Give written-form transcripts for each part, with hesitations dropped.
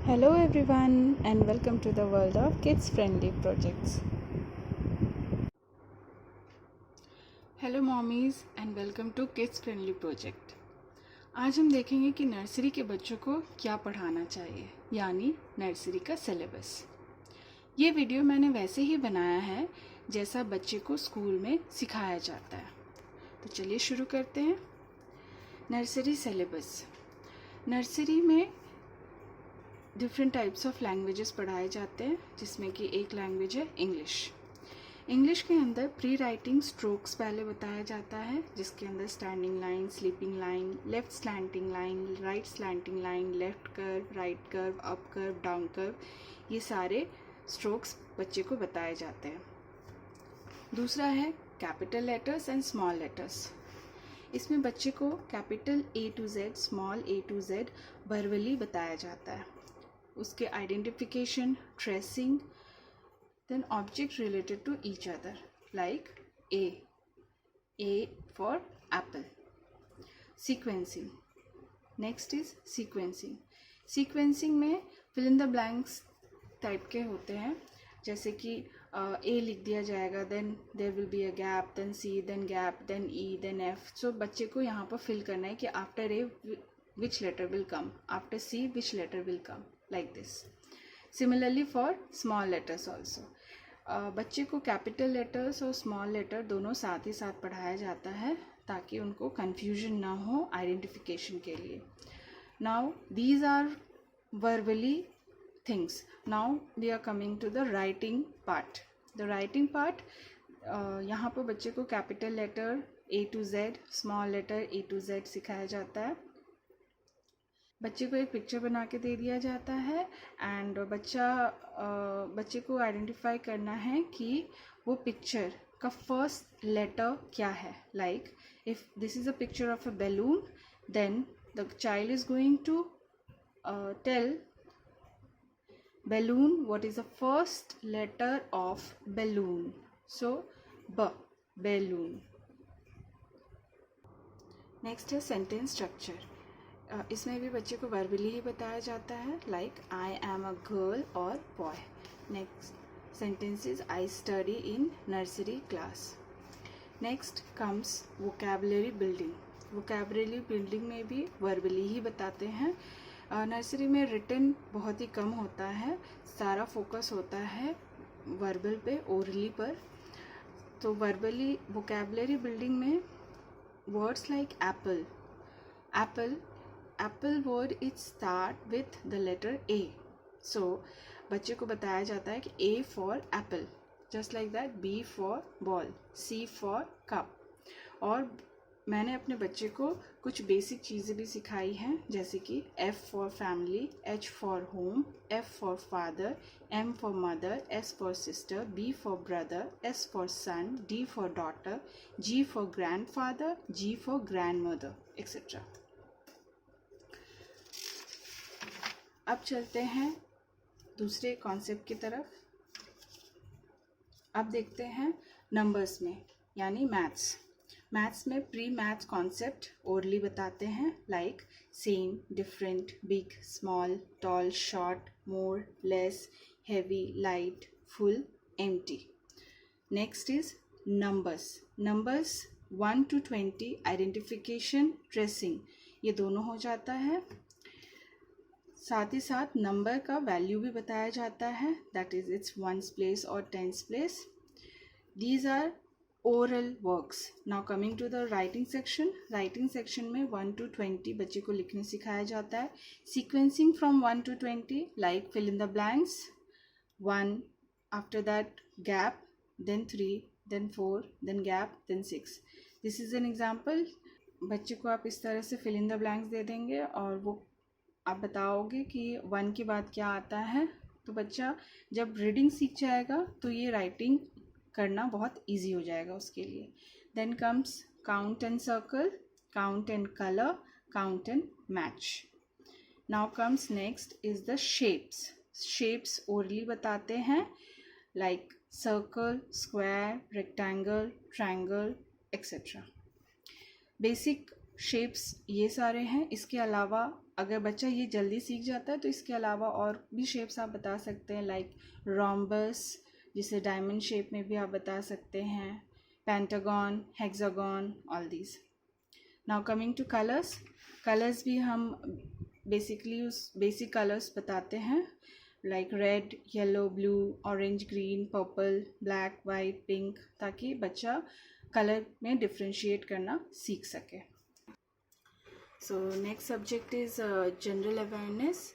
Hello everyone and welcome to the world of kids friendly projects. Hello mommies and welcome to kids friendly project. आज हम देखेंगे कि nursery के बच्चों को क्या पढ़ाना चाहिए, यानी नर्सरी का सिलेबस। ये वीडियो मैंने वैसे ही बनाया है जैसा बच्चे को स्कूल में सिखाया जाता है। तो चलिए शुरू करते हैं। Nursery syllabus. नर्सरी में डिफरेंट टाइप्स ऑफ लैंग्वेजेस पढ़ाए जाते हैं, जिसमें कि एक लैंग्वेज है इंग्लिश। इंग्लिश के अंदर प्री राइटिंग स्ट्रोक्स पहले बताया जाता है, जिसके अंदर standing line, sleeping line, left slanting line, right slanting line, left curve, right curve, up curve, down curve, ये सारे स्ट्रोक्स बच्चे को बताए जाते हैं। दूसरा है capital letters and small letters. इसमें बच्चे को capital A to Z, small A to Z verbally बताया जाता है। उसके identification, tracing, then object related to each other like A for apple. Sequencing. Next is sequencing. Sequencing में fill in the blanks type के होते हैं, जैसे कि A लिख दिया जाएगा, then there will be a gap, then C, then gap, then E, then F। सो बच्चे को यहाँ पर फिल करना है कि after A which letter will come, after C which letter will come, like this. Similarly for small letters also. बच्चे को capital letters और स्मॉल लेटर दोनों साथ ही साथ पढ़ाया जाता है ताकि उनको कन्फ्यूजन ना हो आइडेंटिफिकेशन के लिए। Now these are verbally things. Now we are coming to the writing part. The writing part, यहाँ पर बच्चे को capital letter A to Z, small letter A to Z सिखाया जाता है। बच्चे को एक पिक्चर बना के दे दिया जाता है एंड बच्चे को आइडेंटिफाई करना है कि वो पिक्चर का फर्स्ट लेटर क्या है। Like if this is a picture of a balloon, then the child is going to tell balloon what is the first letter of balloon. So B, balloon. Next है sentence structure. इसमें भी बच्चे को verbally ही बताया जाता है, like I am a girl or boy. Next sentences, I study in nursery class. Next comes vocabulary building. Vocabulary building में भी वर्बली ही बताते हैं। नर्सरी में रिटन बहुत ही कम होता है, सारा फोकस होता है वर्बल पे, ओरली पर। तो वर्बली वोकैबुलरी बिल्डिंग में words like apple, apple word it start with the letter A. So बच्चे को बताया जाता है कि A for apple, just like that, B for ball, C for cup. और मैंने अपने बच्चे को कुछ बेसिक चीज़ें भी सिखाई हैं, जैसे कि F for family, H for home, F for father, M for mother, S for sister, B for brother, S for son, D for daughter, G for grandfather, G for grandmother, etcetera. अब चलते हैं दूसरे concept की तरफ। अब देखते हैं numbers में, यानी मैथ्स। मैथ्स में प्री मैथ्स कॉन्सेप्ट ओरली बताते हैं, like same, different, big, small, tall, short, more, less, heavy, light, full, empty. Next is numbers. Numbers 1 to 20, identification, tracing, ये दोनों हो जाता है। साथ ही साथ नंबर का वैल्यू भी बताया जाता है, that is its ones place और tens place. These are oral works. Now coming to the writing section. Writing section में 1 to 20 बच्चे को लिखने सिखाया जाता है। Sequencing from 1 to 20, like fill in the blanks, 1, after that gap, then 3, then 4, then gap, then 6। This is an example. बच्चे को आप इस तरह से फिल इन द ब्लैंक्स दे देंगे और वो आप बताओगे कि 1 के बाद क्या आता है, तो बच्चा जब रीडिंग सीख जाएगा तो ये राइटिंग करना बहुत इजी हो जाएगा उसके लिए। Then comes count and circle, count and colour, count and match. Now comes next is the shapes. Shapes orally बताते हैं, like circle, square, rectangle, triangle, etcetera. Basic shapes ये सारे हैं। इसके अलावा अगर बच्चा ये जल्दी सीख जाता है तो इसके अलावा और भी शेप्स आप बता सकते हैं, लाइक रोम्बस, जिसे डायमंड शेप में भी आप बता सकते हैं, pentagon, hexagon, all these. Now coming two colours, colours भी हम बेसिकली उस बेसिक कलर्स बताते हैं, like red, yellow, blue, orange, green, purple, black, white, pink, ताकि बच्चा कलर में डिफ्रेंशिएट करना सीख सके। So next subject is general awareness,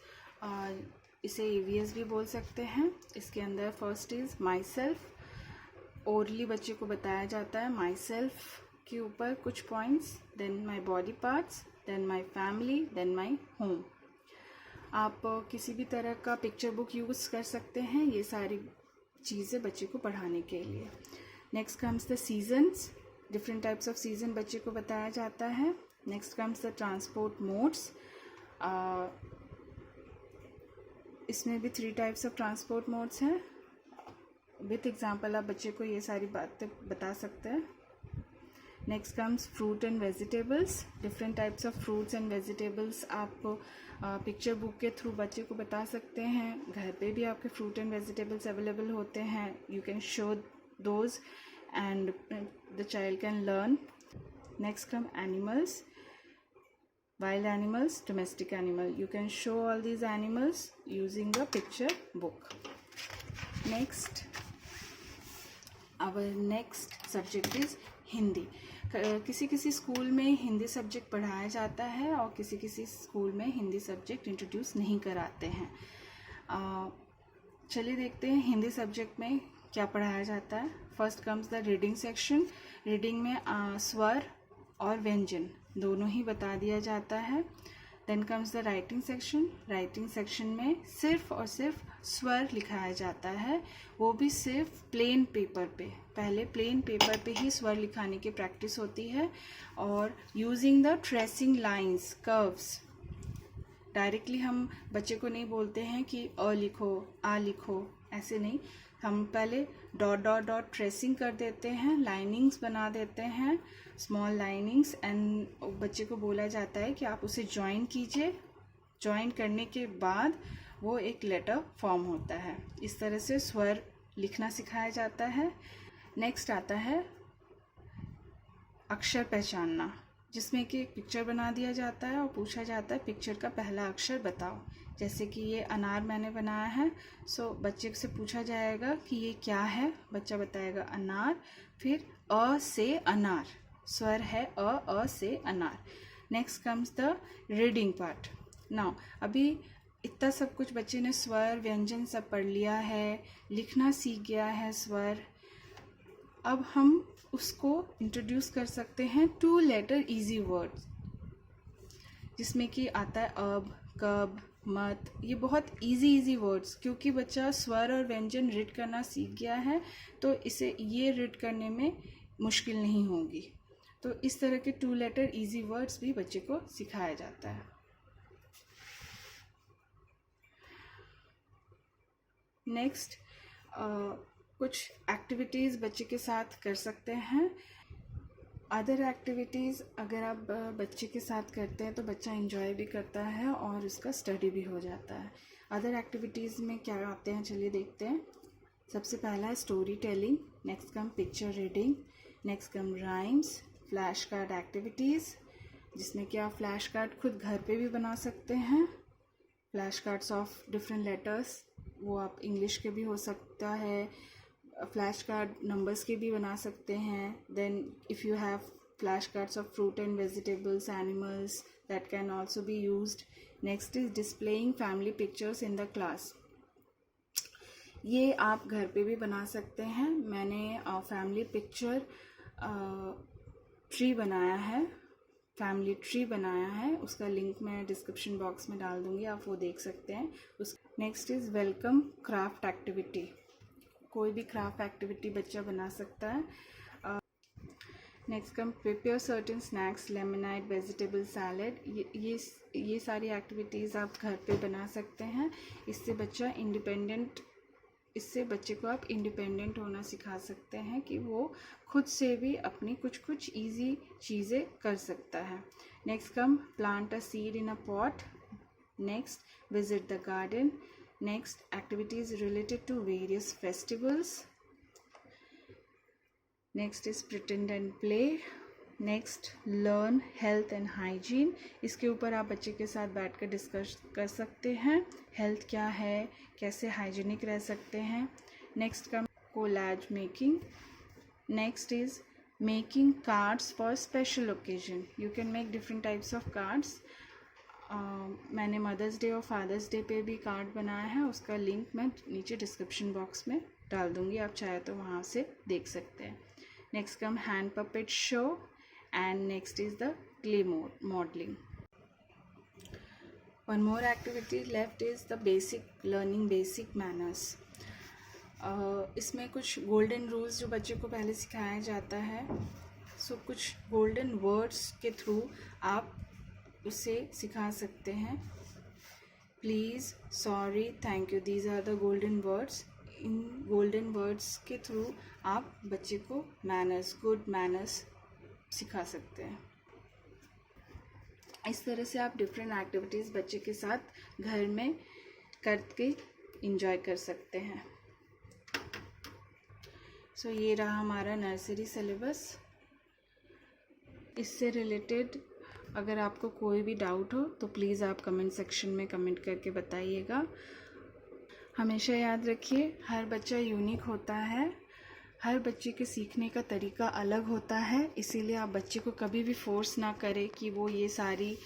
इसे EVS भी बोल सकते हैं। इसके अंदर first is my self, orally बच्चे को बताया जाता है माई सेल्फ के ऊपर कुछ points, then my body parts, then my family, then my home. आप किसी भी तरह का पिक्चर बुक यूज़ कर सकते हैं ये सारी चीज़ें बच्चे को पढ़ाने के लिए। Next comes the seasons, different types of season बच्चे को बताया जाता है। Next comes the transport modes, इसमें भी 3 टाइप्स ऑफ ट्रांसपोर्ट मोड्स हैं। विथ एग्जांपल आप बच्चे को ये सारी बातें बता सकते हैं। Next comes fruit and vegetables, different types of fruits and vegetables आप पिक्चर बुक के थ्रू बच्चे को बता सकते हैं। घर पे भी आपके फ्रूट एंड वेजिटेबल्स अवेलेबल होते हैं, you can show those and the child can learn. Next come animals, wild animals, domestic animal, you can show all these animals using the picture book. Next, our next subject is Hindi. किसी किसी school में Hindi subject पढ़ाया जाता है और किसी किसी school में हिंदी सब्जेक्ट इंट्रोड्यूस नहीं कराते हैं। चलिए देखते हैं हिंदी सब्जेक्ट में क्या पढ़ाया जाता है। First comes the reading section, reading में स्वर और व्यंजन दोनों ही बता दिया जाता है। Then comes the writing section, writing section में सिर्फ और सिर्फ स्वर लिखाया जाता है, वो भी सिर्फ प्लेन पेपर पे। पहले प्लेन पेपर पे ही स्वर लिखाने की प्रैक्टिस होती है और using the tracing lines, curves. Directly हम बच्चे को नहीं बोलते हैं कि अ लिखो, आ लिखो, ऐसे नहीं। हम पहले डॉट डॉट डॉट ट्रेसिंग कर देते हैं, लाइनिंग्स बना देते हैं, स्मॉल लाइनिंग्स, एंड बच्चे को बोला जाता है कि आप उसे ज्वाइन कीजिए। ज्वाइन करने के बाद वो एक लेटर फॉर्म होता है। इस तरह से स्वर लिखना सिखाया जाता है। नेक्स्ट आता है अक्षर पहचानना, जिसमें कि एक पिक्चर बना दिया जाता है और पूछा जाता है पिक्चर का पहला अक्षर बताओ। जैसे कि ये अनार मैंने बनाया है, सो बच्चे से पूछा जाएगा कि ये क्या है, बच्चा बताएगा अनार, फिर अ से अनार, स्वर है अ से अनार। Next comes the reading part. Now अभी इतना सब कुछ बच्चे ने स्वर व्यंजन सब पढ़ लिया है, लिखना सीख गया है स्वर। अब हम उसको इंट्रोड्यूस कर सकते हैं 2 लेटर इजी वर्ड्स, जिसमें कि आता है अब, कब, मत। ये बहुत इजी वर्ड्स, क्योंकि बच्चा स्वर और व्यंजन रीड करना सीख गया है तो इसे ये रीड करने में मुश्किल नहीं होगी। तो इस तरह के 2 लेटर इजी वर्ड्स भी बच्चे को सिखाया जाता है। नेक्स्ट कुछ एक्टिविटीज़ बच्चे के साथ कर सकते हैं। अदर एक्टिविटीज़ अगर आप बच्चे के साथ करते हैं तो बच्चा एंजॉय भी करता है और उसका स्टडी भी हो जाता है। अदर एक्टिविटीज़ में क्या आते हैं, चलिए देखते हैं। सबसे पहला है story telling, next come picture reading, next come rhymes, flash card activities, जिसमें कि आप फ्लैश कार्ड खुद घर पे भी बना सकते हैं। Flash cards of different letters, वो आप इंग्लिश के भी हो सकता है, फ्लैश कार्ड नंबर्स के भी बना सकते हैं। Then if you have flash cards of fruit and vegetables, animals, that can also be used. Next is displaying family pictures in the class, ये आप घर पे भी बना सकते हैं। मैंने फैमिली पिक्चर ट्री बनाया है, फैमिली ट्री बनाया है, उसका लिंक मैं डिस्क्रिप्शन बॉक्स में डाल दूँगी, आप वो देख सकते हैं। Next is welcome craft activity, कोई भी क्राफ्ट एक्टिविटी बच्चा बना सकता है। Next come prepare certain snacks, lemonade, vegetable salad, ये सारी एक्टिविटीज़ आप घर पे बना सकते हैं। इससे बच्चे को आप इंडिपेंडेंट होना सिखा सकते हैं कि वो खुद से भी अपनी कुछ इजी चीज़ें कर सकता है। Next come plant a seed in a pot, Next, visit the garden. Next, activities related to various festivals. Next is pretend and play. Next learn health and hygiene. इसके ऊपर आप बच्चे के साथ बैठकर डिस्कस कर सकते हैं हेल्थ क्या है, कैसे हाइजीनिक रह सकते हैं. Next come collage making. Next is making cards for special occasion. You can make different types of cards. मैंने मदर्स डे और फादर्स डे पे भी कार्ड बनाया है, उसका लिंक मैं नीचे डिस्क्रिप्शन बॉक्स में डाल दूँगी, आप चाहे तो वहाँ से देख सकते हैं. Next come hand puppet show. And next is the clay modeling. One more activity left is the learning basic manners. इसमें कुछ गोल्डन रूल्स जो बच्चे को पहले सिखाया जाता है, कुछ गोल्डन वर्ड्स के थ्रू आप उसे सिखा सकते हैं. Please, sorry, thank you, these are the golden words. इन गोल्डन वर्ड्स के थ्रू आप बच्चे को मैनर्स, गुड मैनर्स सिखा सकते हैं. इस तरह से आप डिफरेंट एक्टिविटीज़ बच्चे के साथ घर में करके इंजॉय कर सकते हैं. ये रहा हमारा नर्सरी सिलेबस. इससे रिलेटेड अगर आपको कोई भी डाउट हो तो प्लीज़ आप कमेंट सेक्शन में कमेंट करके बताइएगा. हमेशा याद रखिए, हर बच्चा यूनिक होता है, हर बच्चे के सीखने का तरीका अलग होता है. इसीलिए आप बच्चे को कभी भी फोर्स ना करें कि वो ये सारी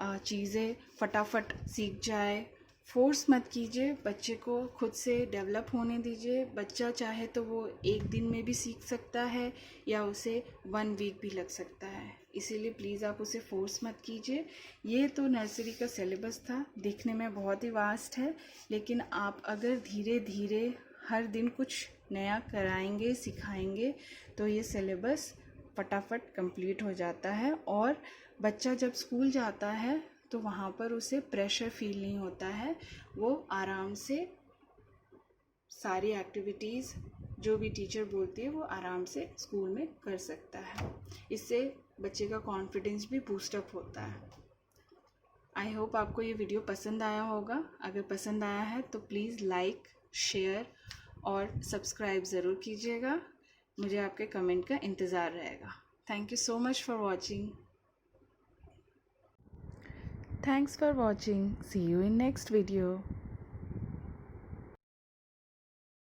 चीज़ें फटाफट सीख जाए. फोर्स मत कीजिए, बच्चे को खुद से डेवलप होने दीजिए. बच्चा चाहे तो वो एक दिन में भी सीख सकता है या उसे 1 वीक भी लग सकता है. इसीलिए प्लीज़ आप उसे फोर्स मत कीजिए. ये तो नर्सरी का सिलेबस था, दिखने में बहुत ही वास्ट है, लेकिन आप अगर धीरे धीरे हर दिन कुछ नया कराएंगे, सिखाएंगे तो ये सिलेबस फटाफट कंप्लीट हो जाता है. और बच्चा जब स्कूल जाता है तो वहाँ पर उसे प्रेशर फील नहीं होता है. वो आराम से सारी एक्टिविटीज़ जो भी टीचर बोलती है वो आराम से स्कूल में कर सकता है. इससे बच्चे का कॉन्फिडेंस भी बूस्टअप होता है. आई होप आपको ये वीडियो पसंद आया होगा. अगर पसंद आया है तो प्लीज़ लाइक, शेयर और सब्सक्राइब ज़रूर कीजिएगा. मुझे आपके कमेंट का इंतज़ार रहेगा. Thank you so much for watching. Thanks for watching. See you in next video.